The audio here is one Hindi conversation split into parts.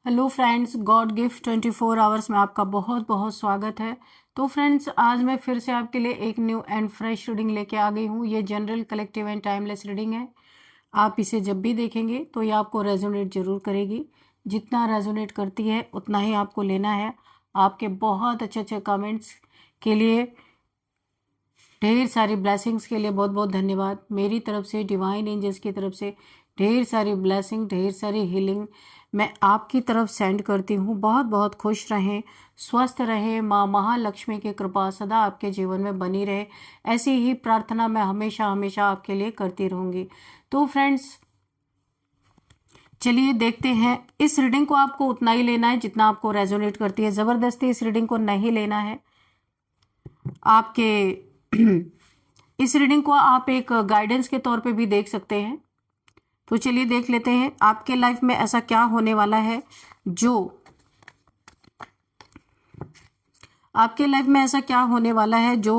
Hello friends, God gift 24 hours में आपका बहुत बहुत स्वागत है। तो फ्रेंड्स, आज मैं फिर से आपके लिए एक न्यू एंड फ्रेश रीडिंग लेके आ गई हूँ। ये general, collective and timeless reading है। आप इसे जब भी देखेंगे तो ये आपको रेजोनेट जरूर करेगी। जितना रेजोनेट करती है उतना ही आपको लेना है। आपके बहुत अच्छे अच्छे कमेंट्स के लिए, ढेर सारी ब्लेसिंग्स के लिए बहुत बहुत धन्यवाद। मेरी तरफ से, डिवाइन एंजल्स की तरफ से ढेर सारी ब्लेसिंग, ढेर सारी हीलिंग मैं आपकी तरफ सेंड करती हूँ। बहुत बहुत खुश रहें, स्वस्थ रहें, माँ महालक्ष्मी की कृपा सदा आपके जीवन में बनी रहे, ऐसी ही प्रार्थना मैं हमेशा हमेशा आपके लिए करती रहूँगी। तो फ्रेंड्स, चलिए देखते हैं। इस रीडिंग को आपको उतना ही लेना है जितना आपको रेजोनेट करती है। ज़बरदस्ती इस रीडिंग को नहीं लेना है। आपके इस रीडिंग को आप एक गाइडेंस के तौर पे भी देख सकते हैं। तो चलिए देख लेते हैं आपके लाइफ में ऐसा क्या होने वाला है जो आपके लाइफ में ऐसा क्या होने वाला है जो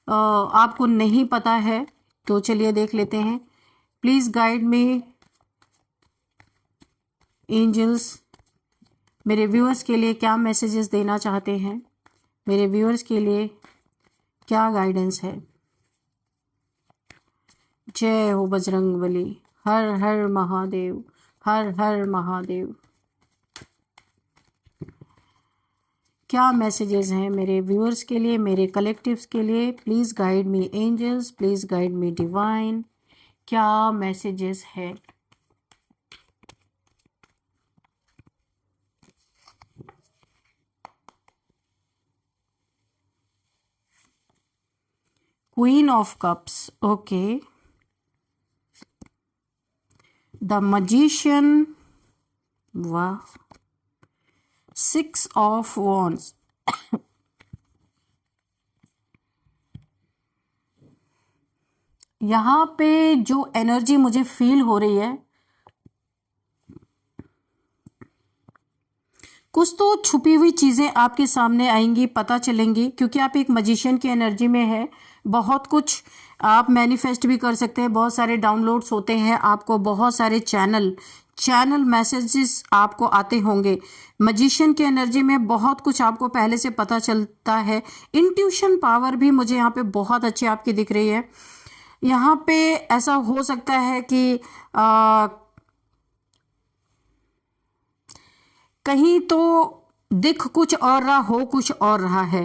आपको नहीं पता है। तो चलिए देख लेते हैं। Please guide me angels. मेरे व्यूअर्स के लिए क्या मैसेजेस देना चाहते हैं, मेरे व्यूअर्स के लिए क्या गाइडेंस है। जय हो बजरंगबली। हर हर महादेव, हर हर महादेव। क्या मैसेजेस हैं मेरे व्यूअर्स के लिए, मेरे कलेक्टिव्स के लिए। Please guide me angels, please guide me divine. क्या मैसेजेस है। Queen of cups, okay. The magician, वाह। 6 ऑफ वॉन्ड्स, यहाँ पे जो एनर्जी मुझे फील हो रही है, कुछ तो छुपी हुई चीज़ें आपके सामने आएंगी, पता चलेंगी, क्योंकि आप एक मजिशियन की एनर्जी में है। बहुत कुछ आप मैनिफेस्ट भी कर सकते हैं। बहुत सारे डाउनलोड्स होते हैं आपको, बहुत सारे चैनल मैसेजेस आपको आते होंगे। मजिशियन की एनर्जी में बहुत कुछ आपको पहले से पता चलता है। इंट्यूशन पावर भी मुझे यहाँ पे बहुत अच्छी आपकी दिख रही है। यहाँ पे ऐसा हो सकता है कि कहीं तो दिख कुछ और रहा हो, कुछ और रहा है।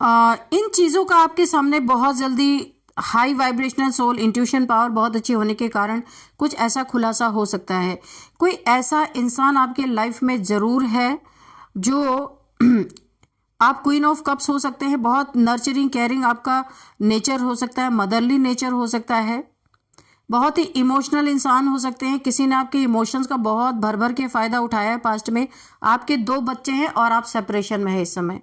इन चीज़ों का आपके सामने बहुत जल्दी high vibrational soul intuition power बहुत अच्छी होने के कारण कुछ ऐसा खुलासा हो सकता है। कोई ऐसा इंसान आपके लाइफ में ज़रूर है जो आप क्वीन ऑफ कप्स हो सकते हैं। बहुत नर्चरिंग, केयरिंग आपका नेचर हो सकता है, मदरली नेचर हो सकता है। बहुत ही इमोशनल इंसान हो सकते हैं। किसी ने आपके इमोशंस का बहुत भर भर के फ़ायदा उठाया है पास्ट में। आपके 2 बच्चे हैं और आप सेपरेशन में है इस समय।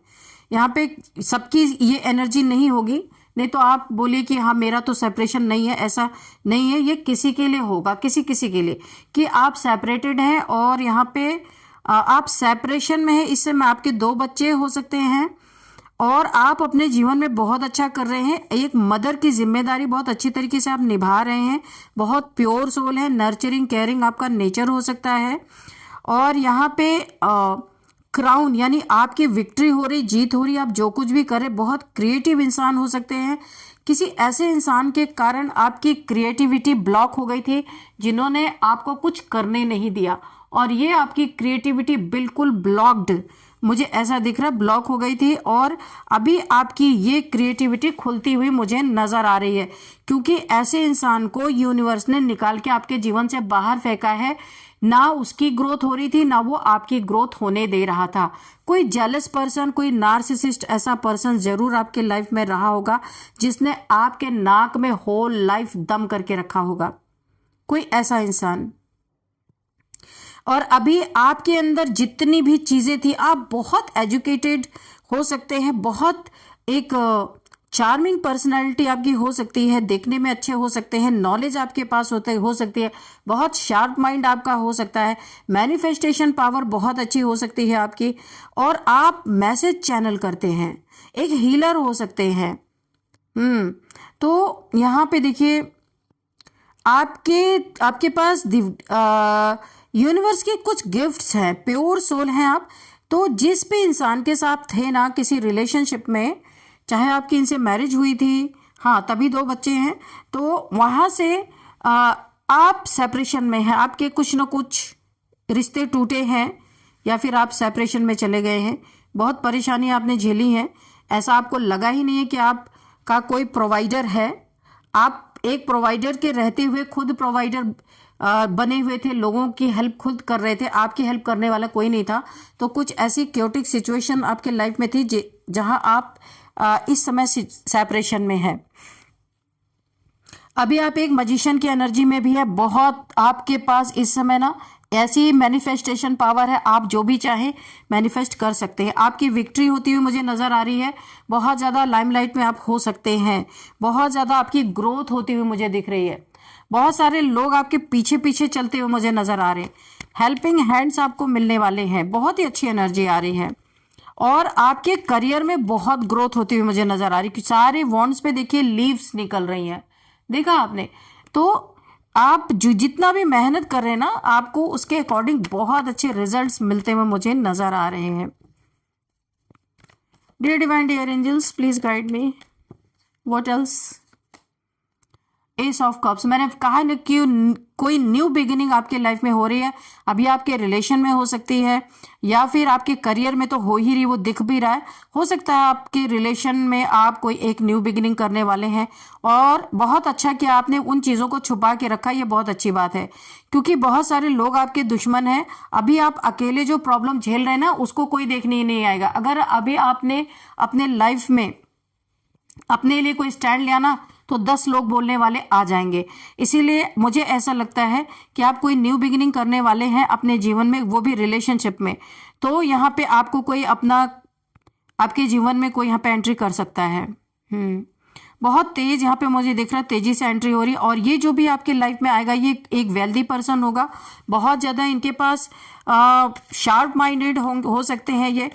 यहाँ पे सबकी ये एनर्जी नहीं होगी, नहीं तो आप बोलिए कि हाँ मेरा तो सेपरेशन नहीं है। ऐसा नहीं है, ये किसी के लिए होगा, किसी किसी के लिए कि आप सेपरेटेड हैं और यहाँ पे आप सेपरेशन में है। इस समय आपके 2 बच्चे हो सकते हैं और आप अपने जीवन में बहुत अच्छा कर रहे हैं। एक मदर की जिम्मेदारी बहुत अच्छी तरीके से आप निभा रहे हैं। बहुत प्योर सोल है, नर्चरिंग, केयरिंग आपका नेचर हो सकता है। और यहाँ पे क्राउन यानी आपकी विक्ट्री हो रही, जीत हो रही। आप जो कुछ भी करें, बहुत क्रिएटिव इंसान हो सकते हैं। किसी ऐसे इंसान के कारण आपकी क्रिएटिविटी ब्लॉक हो गई थी, जिन्होंने आपको कुछ करने नहीं दिया, और ये आपकी क्रिएटिविटी बिल्कुल ब्लॉक्ड, मुझे ऐसा दिख रहा है, ब्लॉक हो गई थी। और अभी आपकी ये क्रिएटिविटी खुलती हुई मुझे नजर आ रही है, क्योंकि ऐसे इंसान को यूनिवर्स ने निकाल के आपके जीवन से बाहर फेंका है। ना उसकी ग्रोथ हो रही थी, ना वो आपकी ग्रोथ होने दे रहा था। कोई जेलस पर्सन, कोई नार्सिसिस्ट ऐसा पर्सन जरूर आपके लाइफ में रहा होगा, जिसने आपके नाक में होल लाइफ दम करके रखा होगा। कोई ऐसा इंसान। और अभी आपके अंदर जितनी भी चीज़ें थी, आप बहुत एजुकेटेड हो सकते हैं, बहुत एक चार्मिंग पर्सनालिटी आपकी हो सकती है, देखने में अच्छे हो सकते हैं, नॉलेज आपके पास हो सकती है, बहुत शार्प माइंड आपका हो सकता है, मैनिफेस्टेशन पावर बहुत अच्छी हो सकती है आपकी, और आप मैसेज चैनल करते हैं, एक हीलर हो सकते हैं। तो यहाँ पे देखिए, आपके पास यूनिवर्स के कुछ गिफ्ट्स हैं, प्योर सोल हैं आप। तो जिस भी इंसान के साथ थे ना किसी रिलेशनशिप में, चाहे आपकी इनसे मैरिज हुई थी, हाँ तभी 2 बच्चे हैं, तो वहां से आप सेपरेशन में हैं, आपके कुछ न कुछ रिश्ते टूटे हैं या फिर आप सेपरेशन में चले गए हैं, बहुत परेशानी आपने झेली है। ऐसा आपको लगा ही नहीं है कि आपका कोई प्रोवाइडर है, आप एक प्रोवाइडर के रहते हुए खुद प्रोवाइडर बने हुए थे, लोगों की हेल्प खुद कर रहे थे, आपकी हेल्प करने वाला कोई नहीं था। तो कुछ ऐसी क्योटिक सिचुएशन आपके लाइफ में थी जहां आप इस समय सेपरेशन में है। अभी आप एक मजिशियन की एनर्जी में भी है, बहुत आपके पास इस समय ना ऐसी मैनिफेस्टेशन पावर है, आप जो भी चाहे मैनिफेस्ट कर सकते हैं। आपकी विक्ट्री होती हुई मुझे नजर आ रही है, बहुत ज्यादा लाइमलाइट में आप हो सकते हैं, बहुत ज्यादा आपकी ग्रोथ होती हुई मुझे दिख रही है, बहुत सारे लोग आपके पीछे पीछे चलते हुए मुझे नजर आ रहे हैं, हेल्पिंग हैंड्स आपको मिलने वाले हैं, बहुत ही अच्छी एनर्जी आ रही है। और आपके करियर में बहुत ग्रोथ होती हुई मुझे नजर आ रही है, सारे वॉन्ड्स पे देखिए लीव्स निकल रही हैं, देखा आपने। तो आप जो जितना भी मेहनत कर रहे हैं ना, आपको उसके अकॉर्डिंग बहुत अच्छे रिजल्ट्स मिलते हुए मुझे नजर आ रहे हैं। Dear divine dear angels, please guide me, what else. Ace of cups, मैंने कहा ना कि कोई न्यू बिगिनिंग आपके लाइफ में हो रही है, अभी आपके रिलेशन में हो सकती है या फिर आपके करियर में तो हो ही रही, वो दिख भी रहा है। हो सकता है आपके रिलेशन में आप कोई एक न्यू बिगिनिंग करने वाले हैं, और बहुत अच्छा कि आपने उन चीज़ों को छुपा के रखा, ये बहुत अच्छी बात है, क्योंकि बहुत सारे लोग आपके दुश्मन हैं। अभी आप अकेले जो प्रॉब्लम झेल रहे हैं ना, उसको कोई देखने ही नहीं आएगा। अगर अभी आपने अपने लाइफ में अपने लिए कोई स्टैंड लिया ना, तो 10 लोग बोलने वाले आ जाएंगे। इसीलिए मुझे ऐसा लगता है कि आप कोई न्यू बिगिनिंग करने वाले हैं अपने जीवन में, वो भी रिलेशनशिप में। तो यहाँ पे आपको कोई आपके जीवन में कोई यहाँ पे एंट्री कर सकता है। बहुत तेज यहाँ पे मुझे दिख रहा है, तेजी से एंट्री हो रही है। और ये जो भी आपके लाइफ में आएगा, ये एक वेल्दी पर्सन होगा, बहुत ज्यादा इनके पास शार्प माइंडेड हो सकते हैं ये,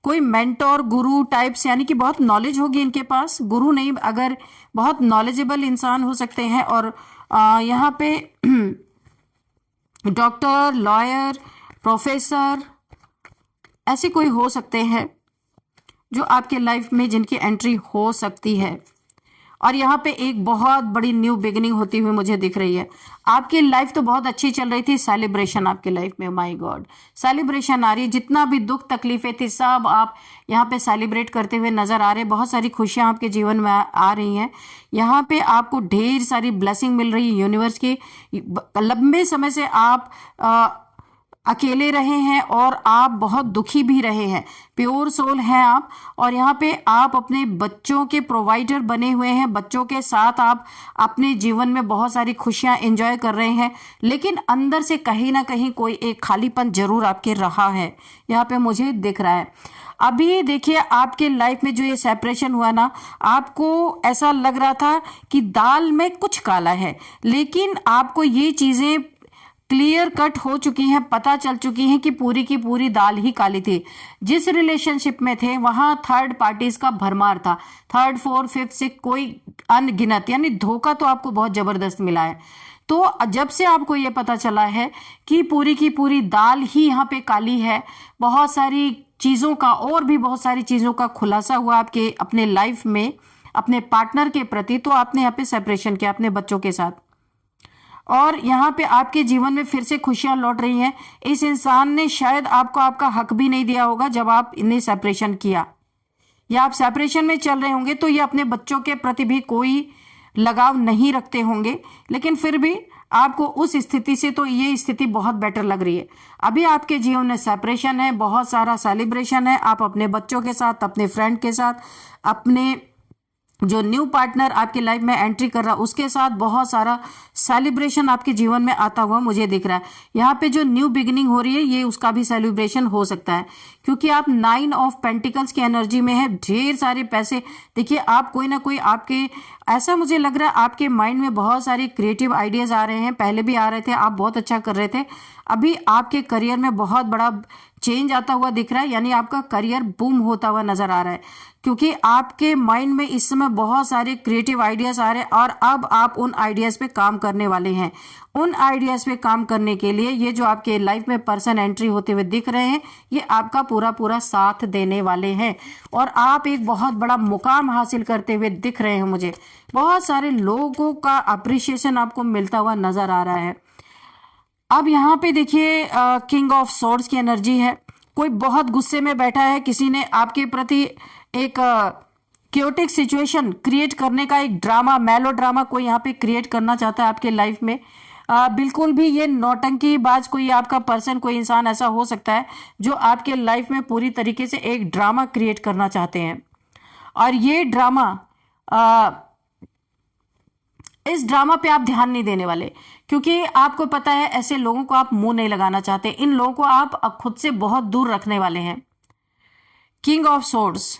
कोई मेंटोर गुरु टाइप्स, यानी कि बहुत नॉलेज होगी इनके पास, गुरु नहीं अगर बहुत नॉलेजेबल इंसान हो सकते हैं। और यहाँ पे डॉक्टर, लॉयर, प्रोफेसर, ऐसे कोई हो सकते हैं जो आपके लाइफ में जिनकी एंट्री हो सकती है। और यहाँ पे एक बहुत बड़ी न्यू बिगिनिंग होती हुई मुझे दिख रही है। आपकी लाइफ तो बहुत अच्छी चल रही थी, सेलिब्रेशन आपके लाइफ में, माय गॉड, सेलिब्रेशन आ रही है। जितना भी दुख तकलीफें थी सब आप यहाँ पे सेलिब्रेट करते हुए नजर आ रहे हैं। बहुत सारी खुशियां आपके जीवन में आ रही हैं। यहाँ पे आपको ढेर सारी ब्लेसिंग मिल रही है यूनिवर्स की। लंबे समय से आप अकेले रहे हैं और आप बहुत दुखी भी रहे हैं, प्योर सोल हैं आप। और यहाँ पे आप अपने बच्चों के प्रोवाइडर बने हुए हैं, बच्चों के साथ आप अपने जीवन में बहुत सारी खुशियां एंजॉय कर रहे हैं, लेकिन अंदर से कहीं ना कहीं कोई एक खालीपन जरूर आपके रहा है, यहाँ पे मुझे दिख रहा है। अभी देखिए आपके लाइफ में जो ये सेपरेशन हुआ ना, आपको ऐसा लग रहा था कि दाल में कुछ काला है, लेकिन आपको ये चीजें क्लियर कट हो चुकी हैं, पता चल चुकी हैं कि पूरी की पूरी दाल ही काली थी। जिस रिलेशनशिप में थे वहां थर्ड पार्टीज का भरमार था, 3rd 4th 5th 6th कोई अनगिनत, यानी धोखा तो आपको बहुत जबरदस्त मिला है। तो जब से आपको ये पता चला है कि पूरी की पूरी दाल ही यहाँ पे काली है, बहुत सारी चीजों का और भी बहुत सारी चीजों का खुलासा हुआ आपके अपने लाइफ में अपने पार्टनर के प्रति, तो आपने यहाँ पे सेपरेशन किया अपने बच्चों के साथ। और यहाँ पे आपके जीवन में फिर से खुशियां लौट रही हैं। इस इंसान ने शायद आपको आपका हक भी नहीं दिया होगा जब आप इन्हें सेपरेशन किया, या आप सेपरेशन में चल रहे होंगे तो ये अपने बच्चों के प्रति भी कोई लगाव नहीं रखते होंगे, लेकिन फिर भी आपको उस स्थिति से तो ये स्थिति बहुत बेटर लग रही है। अभी आपके जीवन में सेपरेशन है, बहुत सारा सेलिब्रेशन है, आप अपने बच्चों के साथ, अपने फ्रेंड के साथ, अपने जो न्यू पार्टनर आपके लाइफ में एंट्री कर रहा है उसके साथ बहुत सारा सेलिब्रेशन आपके जीवन में आता हुआ मुझे दिख रहा है। यहाँ पे जो न्यू बिगिनिंग हो रही है ये उसका भी सेलिब्रेशन हो सकता है, क्योंकि आप 9 ऑफ पेंटिकल्स की एनर्जी में है, ढेर सारे पैसे। देखिए आप कोई ना कोई आपके, ऐसा मुझे लग रहा है आपके माइंड में बहुत सारे क्रिएटिव आइडियाज आ रहे हैं, पहले भी आ रहे थे, आप बहुत अच्छा कर रहे थे। अभी आपके करियर में बहुत बड़ा चेंज आता हुआ दिख रहा है, यानी आपका करियर बूम होता हुआ नजर आ रहा है, क्योंकि आपके माइंड में इस समय बहुत सारे क्रिएटिव आइडियाज आ रहे हैं और अब आप उन आइडियाज पे काम करने वाले हैं। उन आइडियाज पे काम करने के लिए ये जो आपके लाइफ में पर्सन एंट्री होते हुए दिख रहे हैं, ये आपका पूरा पूरा साथ देने वाले हैं और आप एक बहुत बड़ा मुकाम हासिल करते हुए दिख रहे हैं। मुझे बहुत सारे लोगों का अप्रिशिएशन आपको मिलता हुआ नजर आ रहा है। अब यहाँ पे देखिए किंग ऑफ सोर्ड्स की एनर्जी है। कोई बहुत गुस्से में बैठा है, किसी ने आपके प्रति एक क्योटिक सिचुएशन क्रिएट करने का एक ड्रामा, मेलो ड्रामा कोई यहाँ पे क्रिएट करना चाहता है आपके लाइफ में। बिल्कुल भी ये नौटंकीबाज कोई आपका पर्सन, कोई इंसान ऐसा हो सकता है जो आपके लाइफ में पूरी तरीके से एक ड्रामा क्रिएट करना चाहते हैं। और ये ड्रामा इस ड्रामा पे आप ध्यान नहीं देने वाले, क्योंकि आपको पता है ऐसे लोगों को आप मुंह नहीं लगाना चाहते। इन लोगों को आप खुद से बहुत दूर रखने वाले हैं। किंग ऑफ सोर्ड्स,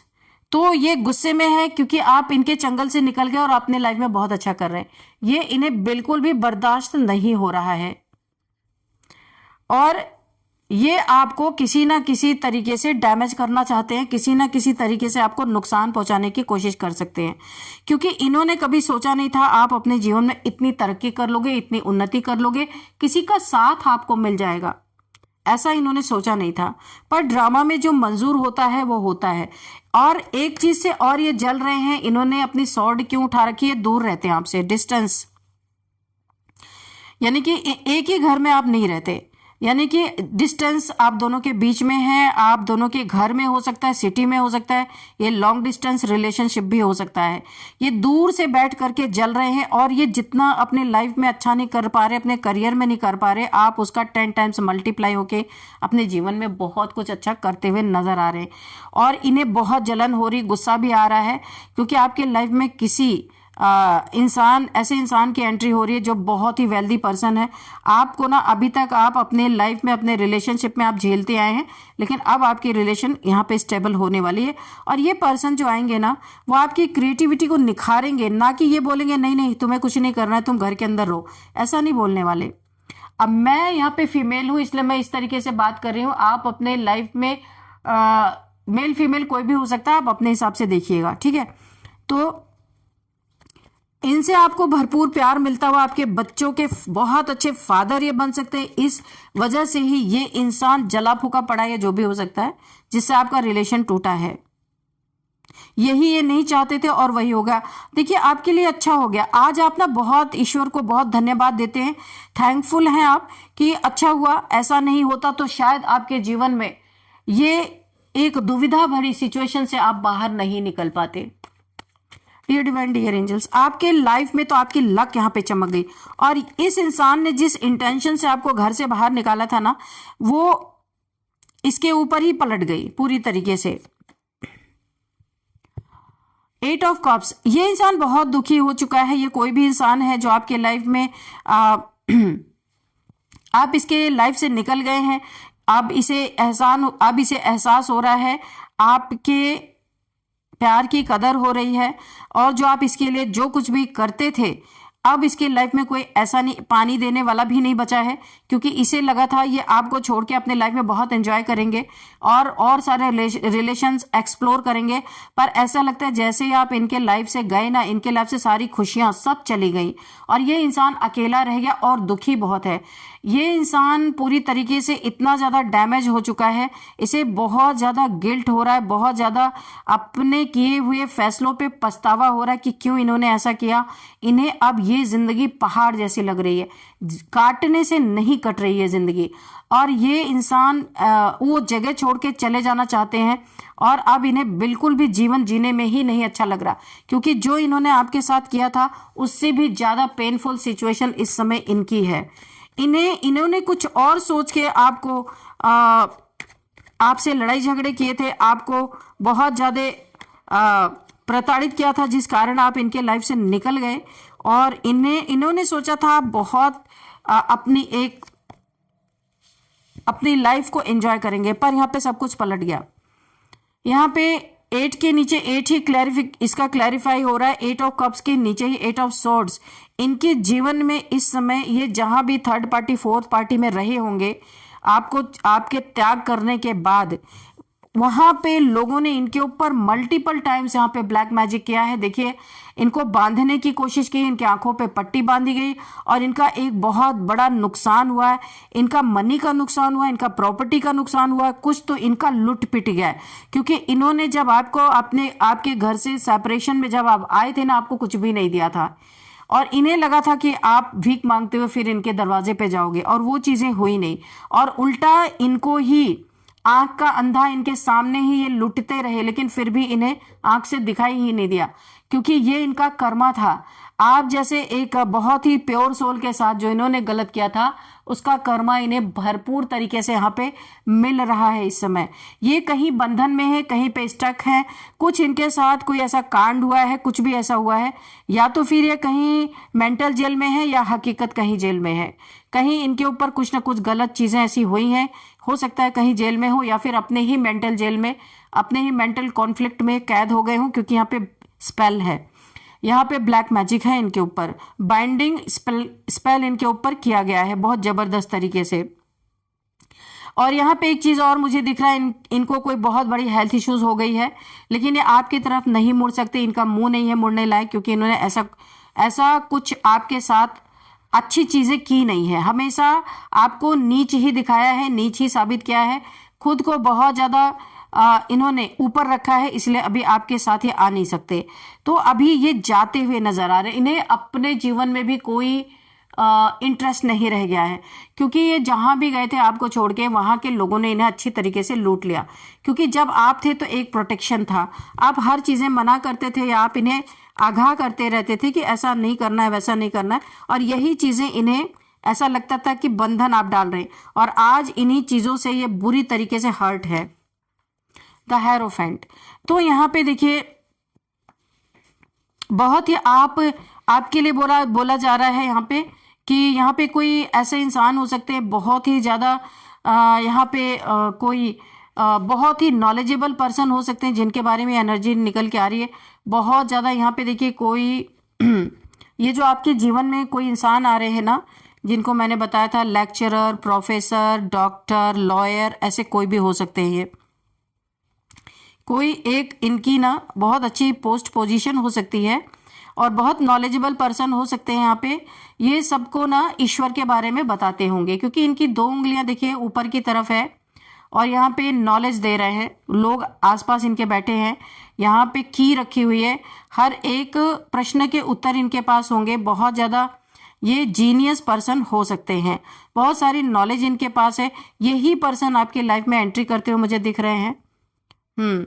तो ये गुस्से में है क्योंकि आप इनके चंगल से निकल गए और अपने लाइफ में बहुत अच्छा कर रहे हैं। ये इन्हें बिल्कुल भी बर्दाश्त नहीं हो रहा है और ये आपको किसी ना किसी तरीके से डैमेज करना चाहते हैं, किसी ना किसी तरीके से आपको नुकसान पहुंचाने की कोशिश कर सकते हैं, क्योंकि इन्होंने कभी सोचा नहीं था आप अपने जीवन में इतनी तरक्की कर लोगे, इतनी उन्नति कर लोगे, किसी का साथ आपको मिल जाएगा, ऐसा इन्होंने सोचा नहीं था। पर ड्रामा में जो मंजूर होता है वो होता है। और एक चीज से और ये जल रहे हैं, इन्होंने अपनी सॉर्ड क्यों उठा रखी है? दूर रहते हैं आपसे, डिस्टेंस, यानी कि एक ही घर में आप नहीं रहते, यानी कि डिस्टेंस आप दोनों के बीच में है। आप दोनों के घर में हो सकता है, सिटी में हो सकता है, ये लॉन्ग डिस्टेंस रिलेशनशिप भी हो सकता है। ये दूर से बैठ करके जल रहे हैं और ये जितना अपने लाइफ में अच्छा नहीं कर पा रहे, अपने करियर में नहीं कर पा रहे, आप उसका 10 टाइम्स मल्टीप्लाई होके अपने जीवन में बहुत कुछ अच्छा करते हुए नजर आ रहे हैं। और इन्हें बहुत जलन हो रही, गुस्सा भी आ रहा है, क्योंकि आपके लाइफ में किसी ऐसे इंसान की एंट्री हो रही है जो बहुत ही वेल्दी पर्सन है। आपको ना अभी तक आप अपने लाइफ में, अपने रिलेशनशिप में आप झेलते आए हैं, लेकिन अब आपकी रिलेशन यहाँ पे स्टेबल होने वाली है। और ये पर्सन जो आएंगे ना, वो आपकी क्रिएटिविटी को निखारेंगे, ना कि ये बोलेंगे नहीं नहीं तुम्हें कुछ नहीं करना है, तुम घर के अंदर रहो, ऐसा नहीं बोलने वाले। अब मैं यहाँ पे फीमेल हूँ इसलिए मैं इस तरीके से बात कर रही हूँ। आप अपने लाइफ में मेल फीमेल कोई भी हो सकता है, आप अपने हिसाब से देखिएगा, ठीक है। तो इनसे आपको भरपूर प्यार मिलता हुआ, आपके बच्चों के बहुत अच्छे फादर ये बन सकते हैं। इस वजह से ही ये इंसान जला फूका पड़ा है, जो भी हो सकता है जिससे आपका रिलेशन टूटा है, यही ये नहीं चाहते थे और वही हो गया। देखिए आपके लिए अच्छा हो गया। आज आप ना बहुत ईश्वर को बहुत धन्यवाद देते हैं, थैंकफुल हैं आप कि अच्छा हुआ। ऐसा नहीं होता तो शायद आपके जीवन में ये एक दुविधा भरी सिचुएशन से आप बाहर नहीं निकल पाते। डियर डिवाइन, डियर एंजल्स, आपके लाइफ में तो आपकी लक यहाँ पे चमक गई और इस इंसान ने जिस इंटेंशन से आपको घर से बाहर निकाला था ना, वो इसके ऊपर ही पलट गई पूरी तरीके से। 8 ऑफ कप्स, ये इंसान बहुत दुखी हो चुका है। ये कोई भी इंसान है जो आपके लाइफ में आप इसके लाइफ से निकल गए हैं। अब इसे एहसास हो रहा है, आपके प्यार की कदर हो रही है और जो आप इसके लिए जो कुछ भी करते थे, अब इसके लाइफ में कोई ऐसा नहीं, पानी देने वाला भी नहीं बचा है, क्योंकि इसे लगा था ये आपको छोड़ के अपने लाइफ में बहुत एंजॉय करेंगे और सारे रिलेशंस एक्सप्लोर करेंगे। पर ऐसा लगता है जैसे ही आप इनके लाइफ से गए ना, इनके लाइफ से सारी खुशियां सब चली गई और ये इंसान अकेला रह गया और दुखी बहुत है। ये इंसान पूरी तरीके से इतना ज़्यादा डैमेज हो चुका है, इसे बहुत ज़्यादा गिल्ट हो रहा है, बहुत ज़्यादा अपने किए हुए फैसलों पे पछतावा हो रहा है कि क्यों इन्होंने ऐसा किया। इन्हें अब ये ज़िंदगी पहाड़ जैसी लग रही है, काटने से नहीं कट रही है ज़िंदगी। और ये इंसान वो जगह छोड़ के चले जाना चाहते हैं और अब इन्हें बिल्कुल भी जीवन जीने में ही नहीं अच्छा लग रहा, क्योंकि जो इन्होंने आपके साथ किया था उससे भी ज़्यादा पेनफुल सिचुएशन इस समय इनकी है। इन्होंने कुछ और सोच के आपको आपसे लड़ाई झगड़े किए थे, आपको बहुत ज़्यादा प्रताड़ित किया था, जिस कारण आप इनके लाइफ से निकल गए। और इन्होंने सोचा था आप बहुत अपनी लाइफ को एंजॉय करेंगे, पर यहाँ पे सब कुछ पलट गया। यहाँ पे 8 के नीचे 8 ही इसका क्लैरिफाई हो रहा है। 8 ऑफ कप्स के नीचे ही 8 ऑफ सॉर्ड्स। इनके जीवन में इस समय ये जहां भी थर्ड पार्टी फोर्थ पार्टी में रहे होंगे, आपको आपके त्याग करने के बाद वहां पे लोगों ने इनके ऊपर मल्टीपल टाइम्स यहाँ पे ब्लैक मैजिक किया है। देखिए, इनको बांधने की कोशिश की, इनकी आंखों पे पट्टी बांधी गई और इनका एक बहुत बड़ा नुकसान हुआ है। इनका मनी का नुकसान हुआ, इनका प्रॉपर्टी का नुकसान हुआ, कुछ तो इनका लुट पिट गया है। क्योंकि इन्होंने जब आपको अपने आपके घर से सेपरेशन में जब आप आए थे ना, आपको कुछ भी नहीं दिया था और इन्हें लगा था कि आप भीख मांगते हुए फिर इनके दरवाजे पे जाओगे, और वो चीजें हुई नहीं। और उल्टा इनको ही आंख का अंधा इनके सामने ही ये लुटते रहे, लेकिन फिर भी इन्हें आंख से दिखाई ही नहीं दिया, क्योंकि ये इनका कर्मा था। आप जैसे एक बहुत ही प्योर सोल के साथ जो इन्होंने गलत किया था, उसका कर्मा इन्हें भरपूर तरीके से यहाँ पे मिल रहा है इस समय। ये कहीं बंधन में है, कहीं पे स्टक है, कुछ इनके साथ कोई ऐसा कांड हुआ है, कुछ भी ऐसा हुआ है, या तो फिर ये कहीं मेंटल जेल में है या हकीकत कहीं जेल में है। कहीं इनके ऊपर कुछ ना कुछ गलत चीजें ऐसी हुई हैं, हो सकता है कहीं जेल में हो या फिर अपने ही मेंटल जेल में, अपने ही मेंटल कॉन्फ्लिक्ट में कैद हो गए हों, क्योंकि यहाँ पे स्पेल है, यहाँ पे ब्लैक मैजिक है इनके ऊपर, बाइंडिंग स्पेल इनके ऊपर किया गया है बहुत जबरदस्त तरीके से। और यहाँ पे एक चीज और मुझे दिख रहा है, इनको कोई बहुत बड़ी हेल्थ इश्यूज हो गई है, लेकिन ये आपकी तरफ नहीं मुड़ सकते, इनका मुंह नहीं है मुड़ने लायक, क्योंकि इन्होंने ऐसा कुछ आपके साथ अच्छी चीजें की नहीं है। हमेशा आपको नीच ही दिखाया है, नीच ही साबित किया है, खुद को बहुत ज्यादा इन्होंने ऊपर रखा है, इसलिए अभी आपके साथ ये आ नहीं सकते। तो अभी ये जाते हुए नजर आ रहे हैं, इन्हें अपने जीवन में भी कोई इंटरेस्ट नहीं रह गया है, क्योंकि ये जहां भी गए थे आपको छोड़ के, वहां के लोगों ने इन्हें अच्छी तरीके से लूट लिया। क्योंकि जब आप थे तो एक प्रोटेक्शन था, आप हर चीजें मना करते थे या आप इन्हें आगाह करते रहते थे कि ऐसा नहीं करना है, वैसा नहीं करना है, और यही चीजें इन्हें ऐसा लगता था कि बंधन आप डाल रहे हैं, और आज इन्हीं चीजों से ये बुरी तरीके से हर्ट है। द हेरोफेंट, तो यहाँ पे देखिए बहुत ही आपके लिए बोला जा रहा है यहाँ पे कि यहाँ पे कोई ऐसे इंसान हो सकते हैं बहुत ही ज्यादा यहाँ पे कोई बहुत ही नॉलेजेबल पर्सन हो सकते हैं, जिनके बारे में एनर्जी निकल के आ रही है बहुत ज्यादा। यहाँ पे देखिए कोई ये जो आपके जीवन में कोई इंसान आ रहे हैं ना, जिनको मैंने बताया था, लेक्चरर, प्रोफेसर, डॉक्टर, लॉयर, ऐसे कोई भी हो सकते हैं। ये कोई एक इनकी ना बहुत अच्छी पोस्ट पोजीशन हो सकती है और बहुत नॉलेजेबल पर्सन हो सकते हैं। यहाँ पे ये सबको ना ईश्वर के बारे में बताते होंगे, क्योंकि इनकी 2 उंगलियां देखिए ऊपर की तरफ है और यहाँ पे नॉलेज दे रहे हैं। लोग आसपास इनके बैठे हैं, यहाँ पे की रखी हुई है, हर एक प्रश्न के उत्तर इनके पास होंगे। बहुत ज्यादा ये जीनियस पर्सन हो सकते हैं, बहुत सारी नॉलेज इनके पास है। यही पर्सन आपकी लाइफ में एंट्री करते हुए मुझे दिख रहे हैं।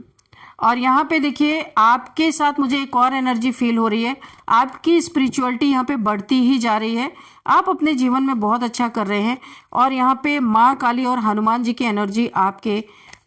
और यहाँ पे देखिए आपके साथ मुझे एक और एनर्जी फील हो रही है, आपकी स्पिरिचुअलिटी यहाँ पे बढ़ती ही जा रही है, आप अपने जीवन में बहुत अच्छा कर रहे हैं। और यहाँ पे माँ काली और हनुमान जी की एनर्जी आपके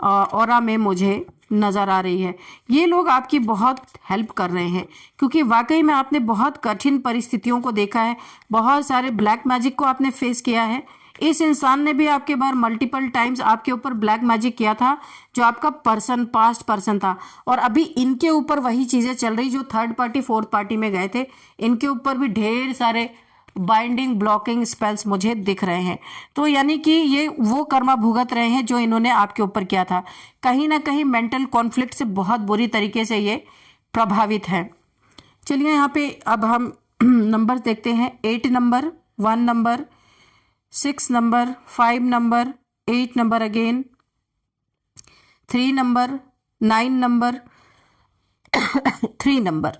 ऑरा में मुझे नजर आ रही है। ये लोग आपकी बहुत हेल्प कर रहे हैं, क्योंकि वाकई में आपने बहुत कठिन परिस्थितियों को देखा है, बहुत सारे ब्लैक मैजिक को आपने फेस किया है। इस इंसान ने भी आपके बार मल्टीपल टाइम्स आपके ऊपर ब्लैक मैजिक किया था, जो आपका पर्सन पास्ट पर्सन था, और अभी इनके ऊपर वही चीजें चल रही जो थर्ड पार्टी फोर्थ पार्टी में गए थे, इनके ऊपर भी ढेर सारे बाइंडिंग ब्लॉकिंग स्पेल्स मुझे दिख रहे हैं। तो यानी कि ये वो कर्मा भुगत रहे हैं जो इन्होंने आपके ऊपर किया था। कहीं ना कहीं मेंटल कॉन्फ्लिक्ट से बहुत बुरी तरीके से ये प्रभावित है। चलिए यहाँ पे अब हम नंबर देखते हैं। 8 number, 1 number, 6 number, 5 number, 8 number again, 3 number, 9 number, 3 number.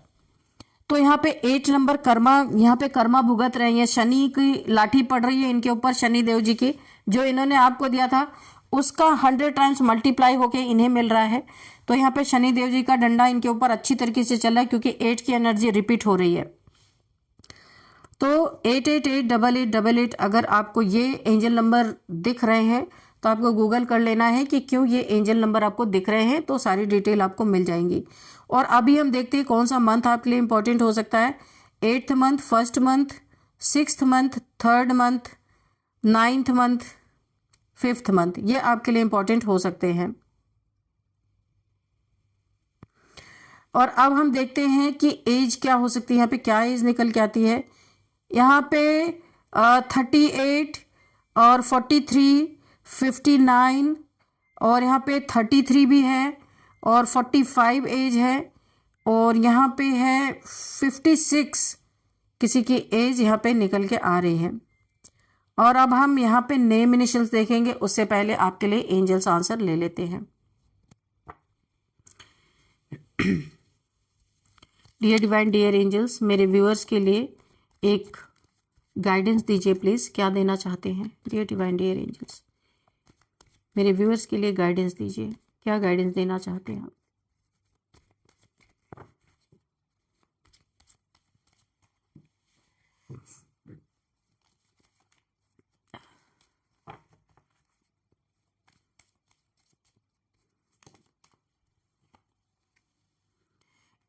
तो यहाँ पे 8 नंबर कर्मा, यहाँ पे कर्मा भुगत रहे हैं। शनि की लाठी पड़ रही है इनके ऊपर, शनि देव जी की, जो इन्होंने आपको दिया था उसका 100 टाइम्स मल्टीप्लाई होके इन्हें मिल रहा है। तो यहाँ पे शनि देव जी का डंडा इनके ऊपर अच्छी तरीके से चल रहा है, क्योंकि 8 की एनर्जी रिपीट हो रही है। तो 888888, अगर आपको ये एंजल नंबर दिख रहे हैं तो आपको गूगल कर लेना है कि क्यों ये एंजल नंबर आपको दिख रहे हैं, तो सारी डिटेल आपको मिल जाएंगी। और अभी हम देखते हैं कौन सा मंथ आपके लिए इंपॉर्टेंट हो सकता है। 8th month, 1st month, 6th month, 3rd month, 9th month, 5th month, ये आपके लिए इंपॉर्टेंट हो सकते हैं। और अब हम देखते हैं कि एज क्या हो सकती है, यहाँ पे क्या एज निकल के आती है। यहाँ पे 38 और 43, 59 और यहाँ पे 33 भी है और 45 एज है और यहाँ पे है 56 किसी की एज यहाँ पे निकल के आ रही है। और अब हम यहाँ पे नेम इनिशियल्स देखेंगे, उससे पहले आपके लिए एंजल्स आंसर ले लेते हैं। डियर डिवाइन, डियर एंजल्स, मेरे व्यूअर्स के लिए एक गाइडेंस दीजिए प्लीज़। क्या देना चाहते हैं डियर डिवाइन, डियर एंजल्स? मेरे व्यूअर्स के लिए गाइडेंस दीजिए, क्या गाइडेंस देना चाहते हैं आप?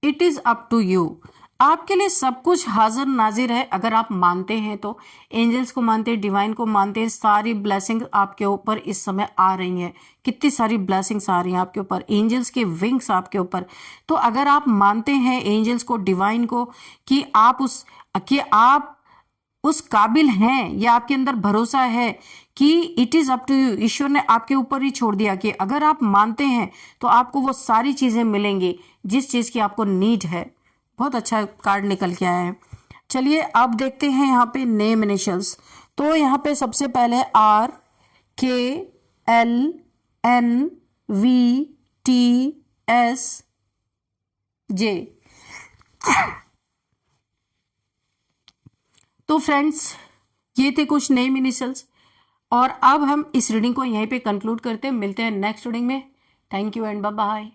It is up to you. आपके लिए सब कुछ हाजिर नाजिर है अगर आप मानते हैं तो। एंजल्स को मानते हैं, डिवाइन को मानते हैं, सारी ब्लेसिंग आपके ऊपर इस समय आ रही हैं। कितनी सारी ब्लेसिंग्स आ रही हैं आपके ऊपर, एंजल्स के विंग्स आपके ऊपर। तो अगर आप मानते हैं एंजल्स को, डिवाइन को, कि आप उस काबिल हैं या आपके अंदर भरोसा है कि it is up to you, ईश्वर ने आपके ऊपर ही छोड़ दिया कि अगर आप मानते हैं तो आपको वो सारी चीज़ें मिलेंगी जिस चीज़ की आपको नीड है। बहुत अच्छा कार्ड निकल के आया है। चलिए अब देखते हैं यहाँ पे नेम इनिशियल्स। तो यहाँ पे सबसे पहले RKLNVTSJ। तो फ्रेंड्स, ये थे कुछ नेम इनिशियल्स और अब हम इस रीडिंग को यहीं पे कंक्लूड करते हैं। मिलते हैं नेक्स्ट रीडिंग में। Thank you and bye bye.